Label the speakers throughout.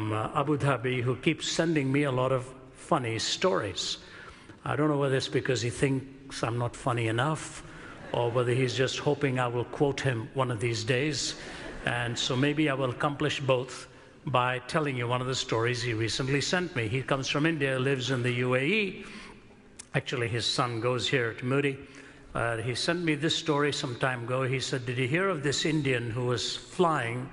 Speaker 1: from Abu Dhabi who keeps sending me a lot of funny stories. I don't know whether it's because he thinks I'm not funny enough or whether he's just hoping I will quote him one of these days. And so maybe I will accomplish both by telling you one of the stories he recently sent me. He comes from India, lives in the UAE. Actually, his son goes here to Moody. He sent me this story some time ago. He said, did you hear of this Indian who was flying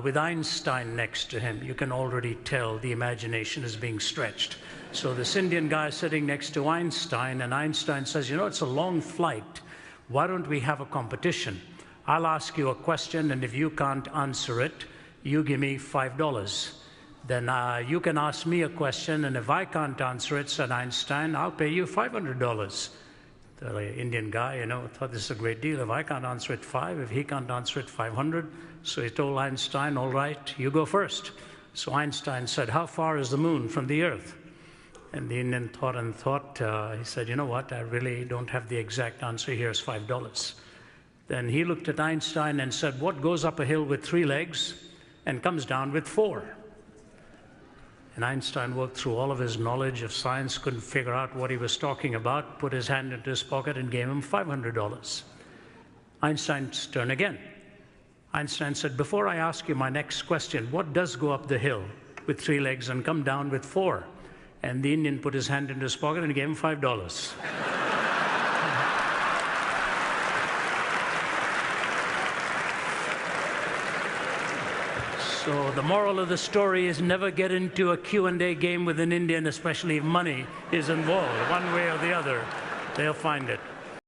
Speaker 1: with Einstein next to him? You can already tell the imagination is being stretched. So this Indian guy is sitting next to Einstein, and Einstein says, you know, it's a long flight. Why don't we have a competition? I'll ask you a question, and if you can't answer it, you give me $5. Then you can ask me a question, and if I can't answer it, said Einstein, I'll pay you $500. The Indian guy, you know, thought this is a great deal. If I can't answer it, $5. If he can't answer it, $500. So he told Einstein, all right, you go first. So Einstein said, how far is the moon from the Earth? And the Indian thought and thought. He said, you know what, I really don't have the exact answer. Here's $5. Then he looked at Einstein and said, what goes up a hill with 3 legs and comes down with 4? And Einstein worked through all of his knowledge of science, couldn't figure out what he was talking about, put his hand into his pocket and gave him $500. Einstein's turn again. Einstein said, before I ask you my next question, what does go up the hill with 3 legs and come down with 4? And the Indian put his hand into his pocket and gave him $5. So the moral of the story is never get into a Q&A game with an Indian, especially if money is involved. One way or the other, they'll find it.